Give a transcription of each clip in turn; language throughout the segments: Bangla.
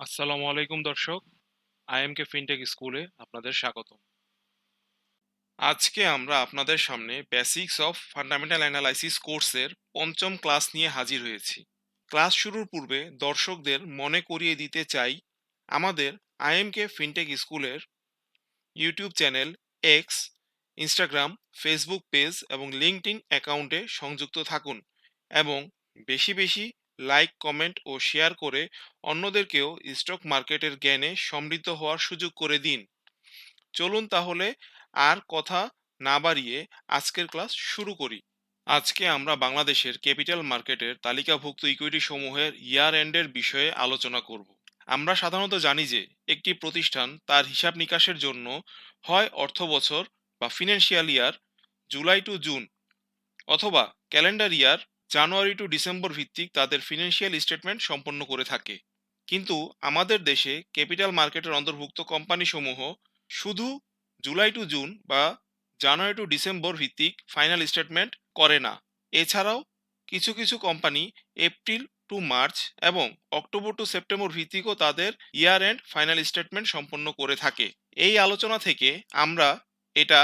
আসসালামু আলাইকুম দর্শক, আইএমকে ফিনটেক স্কুলে আপনাদের স্বাগতম। আজকে আমরা আপনাদের সামনে বেসিক্স অফ ফান্ডামেন্টাল অ্যানালাইসিস কোর্সের পঞ্চম ক্লাস নিয়ে হাজির হয়েছি। ক্লাস শুরুর পূর্বে দর্শকদের মনে করিয়ে দিতে চাই, আমাদের আইএমকে ফিনটেক স্কুলের YouTube channel, x, Instagram, Facebook page এবং লিঙ্কডইন অ্যাকাউন্টে সংযুক্ত থাকুন এবং বেশি বেশি লাইক, কমেন্ট ও শেয়ার করে অন্যদেরকেও স্টক মার্কেটের জ্ঞানে সমৃদ্ধ হওয়ার সুযোগ করে দিন। চলুন তাহলে আর কথা না বাড়িয়ে আজকের ক্লাস শুরু করি। আজকে আমরা বাংলাদেশের ক্যাপিটাল মার্কেটের তালিকাভুক্ত ইকুইটি সমূহের ইয়ার এন্ডের বিষয়ে আলোচনা করব। আমরা সাধারণত জানি যে একটি প্রতিষ্ঠান তার হিসাব নিকাশের জন্য হয় অর্থ বছর বা financial year July to June অথবা calendar year January to December ভিত্তিক তাদের ফিনান্সিয়াল স্টেটমেন্ট সম্পন্ন করে থাকে। কিন্তু আমাদের দেশে ক্যাপিটাল মার্কেটের অন্তর্ভুক্ত কোম্পানিসমূহ শুধু জুলাই টু জুন বা জানুয়ারি টু ডিসেম্বর ভিত্তিক ফাইনাল স্টেটমেন্ট করে না। এছাড়াও কিছু কিছু কোম্পানি এপ্রিল টু মার্চ এবং অক্টোবর টু সেপ্টেম্বর ভিত্তিকও তাদের ইয়ার এন্ড ফাইনাল স্টেটমেন্ট সম্পন্ন করে থাকে। এই আলোচনা থেকে আমরা এটা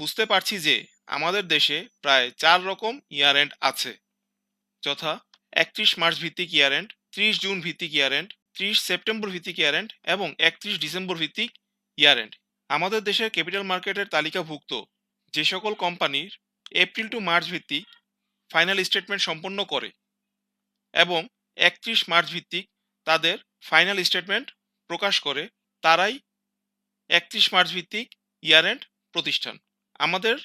বুঝতে পারছি যে আমাদের দেশে প্রায় 4 রকম ইয়ার এন্ড আছে, যথা 31 মার্চ ভিত্তিক ইয়ার এন্ড, 30 জুন ভিত্তিক ইয়ার এন্ড, 30 সেপ্টেম্বর ভিত্তিক ইয়ার এন্ড এবং 31 ডিসেম্বর ভিত্তিক ইয়ার এন্ড। আমাদের দেশের ক্যাপিটাল মার্কেটের তালিকাভুক্ত যে সকল কোম্পানির এপ্রিল টু মার্চ ভিত্তিক ফাইনাল স্টেটমেন্ট সম্পন্ন করে এবং 31 মার্চ ভিত্তিক তাদের ফাইনাল স্টেটমেন্ট প্রকাশ করে, তারাই 31 মার্চ ভিত্তিক ইয়ার এন্ড প্রতিষ্ঠান। আমাদের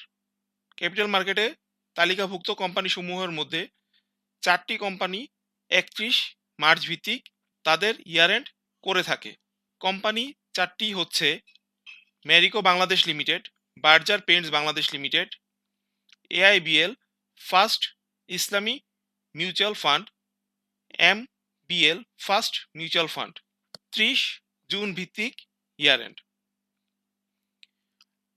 ক্যাপিটাল মার্কেটে তালিকাভুক্ত কোম্পানি সমূহের মধ্যে 4টি কোম্পানি 31 মার্চ ভিত্তিক তাদের ইয়ার এন্ড করে থাকে। কোম্পানি 4টি হচ্ছে Marico Bangladesh limited, Berger paints Bangladesh limited, AIBL, first Islami mutual fund, MBL first mutual fund. 30 June ভিত্তিক ইয়ার এন্ড।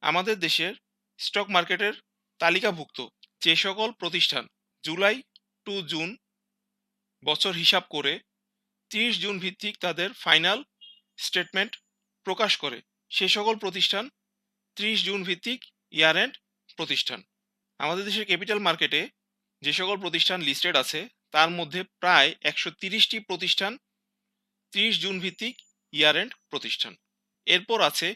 আমাদের দেশের স্টক মার্কেটের তালিকাভুক্ত যে সকল প্রতিষ্ঠান জুলাই টু জুন বছর হিসাব করে 30 জুন ভিত্তিক তাদের ফাইনাল স্টেটমেন্ট প্রকাশ করে, সে সকল প্রতিষ্ঠান 30 জুন ভিত্তিক ইয়ার এন্ড প্রতিষ্ঠান। আমাদের দেশের ক্যাপিটাল মার্কেটে যে সকল প্রতিষ্ঠান লিস্টেড আছে তার মধ্যে প্রায় 130টি প্রতিষ্ঠান 30 জুন ভিত্তিক ইয়ার এন্ড প্রতিষ্ঠান। এরপর আছে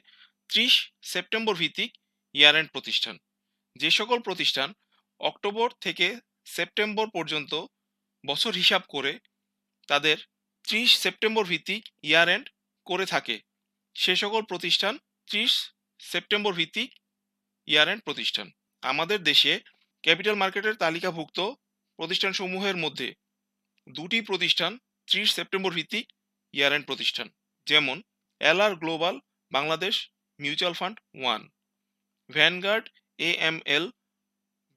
30 সেপ্টেম্বর ভিত্তিক ইয়ার এন্ড প্রতিষ্ঠান। যে সকল প্রতিষ্ঠান অক্টোবর থেকে সেপ্টেম্বর পর্যন্ত বছর হিসাব করে তাদের 30 সেপ্টেম্বর ভিত্তিক ইয়ার এন্ড করে থাকে, সে সকল প্রতিষ্ঠান 30 সেপ্টেম্বর ভিত্তিক ইয়ার এন্ড প্রতিষ্ঠান। আমাদের দেশে ক্যাপিটাল মার্কেটের তালিকাভুক্ত প্রতিষ্ঠানসমূহের মধ্যে 2টি প্রতিষ্ঠান 30 সেপ্টেম্বর ভিত্তিক ইয়ার এন্ড প্রতিষ্ঠান, যেমন LR global Bangladesh mutual fund 1, vanguard AML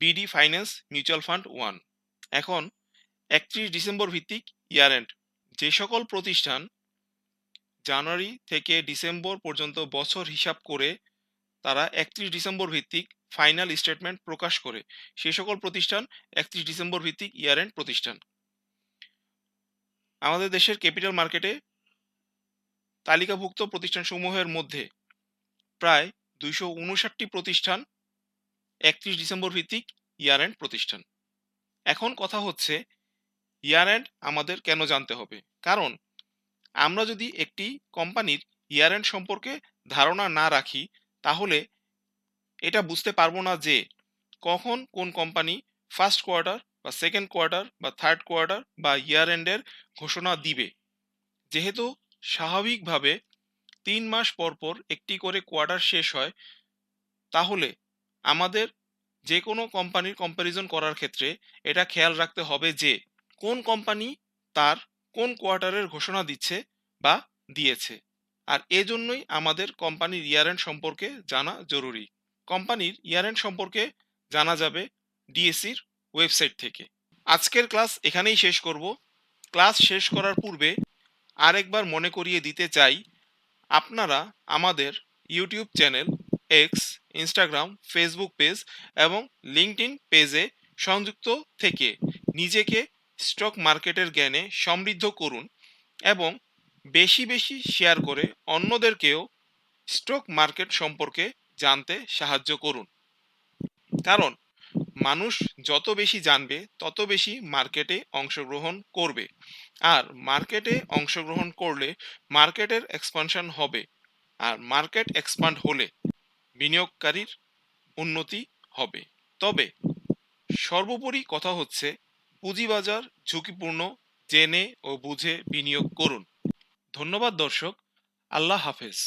BD finance mutual fund 1। এখন 31 ডিসেম্বর ভিত্তিক ইয়ার এন্ড। যে সকল প্রতিষ্ঠান জানুয়ারি থেকে ডিসেম্বর পর্যন্ত বছর হিসাব করে তারা 31 ডিসেম্বর ভিত্তিক ফাইনাল স্টেটমেন্ট প্রকাশ করে, সে সকল প্রতিষ্ঠান 31 ডিসেম্বর ভিত্তিক ইয়ার এন্ড প্রতিষ্ঠান। আমাদের দেশের ক্যাপিটাল মার্কেটে তালিকাভুক্ত প্রতিষ্ঠানসমূহের মধ্যে প্রায় 259টি প্রতিষ্ঠান 31 ডিসেম্বর ভিত্তিক ইয়ার এন্ড প্রতিষ্ঠান। এখন কথা হচ্ছে, ইয়ার এন্ড আমাদের কেন জানতে হবে? কারণ আমরা যদি একটি কোম্পানির ইয়ার এন্ড সম্পর্কে ধারণা না রাখি তাহলে এটা বুঝতে পারবো না যে কখন কোন কোম্পানি ফার্স্ট কোয়ার্টার বা সেকেন্ড কোয়ার্টার বা থার্ড কোয়ার্টার বা ইয়ার এন্ডের ঘোষণা দিবে। যেহেতু স্বাভাবিকভাবে 3 মাস পর পর একটি করে কোয়ার্টার শেষ হয়, তাহলে আমাদের যে কোনো কোম্পানির কম্প্যারিজন করার ক্ষেত্রে এটা খেয়াল রাখতে হবে যে কোন কোম্পানি তার কোন কোয়ার্টারের ঘোষণা দিচ্ছে বা দিয়েছে। আর এজন্যই আমাদের কোম্পানির ইয়ার এন্ড সম্পর্কে জানা জরুরি। কোম্পানির ইয়ার এন্ড সম্পর্কে জানা যাবে ডিএসসির ওয়েবসাইট থেকে। আজকের ক্লাস এখানেই শেষ করব। ক্লাস শেষ করার পূর্বে আরেকবার মনে করিয়ে দিতে চাই, আপনারা আমাদের YouTube channel, x, Instagram, Facebook page এবং লিঙ্কডইন পেজে সংযুক্ত থেকে নিজেকে স্টক মার্কেটের জ্ঞানে সমৃদ্ধ করুন এবং বেশি বেশি শেয়ার করে অন্যদেরকেও স্টক মার্কেট সম্পর্কে জানতে সাহায্য করুন। কারণ মানুষ যত বেশি জানবে তত বেশি মার্কেটে অংশগ্রহণ করবে, আর মার্কেটে অংশগ্রহণ করলে মার্কেটের এক্সপানশন হবে, আর মার্কেট এক্সপান্ড হলে বিনিয়োগকারীর উন্নতি হবে। তবে সর্বোপরি কথা হচ্ছে, পুঁজিবাজার ঝুঁকিপূর্ণ, জেনে ও বুঝে বিনিয়োগ করুন। ধন্যবাদ দর্শক, আল্লাহ হাফেজ।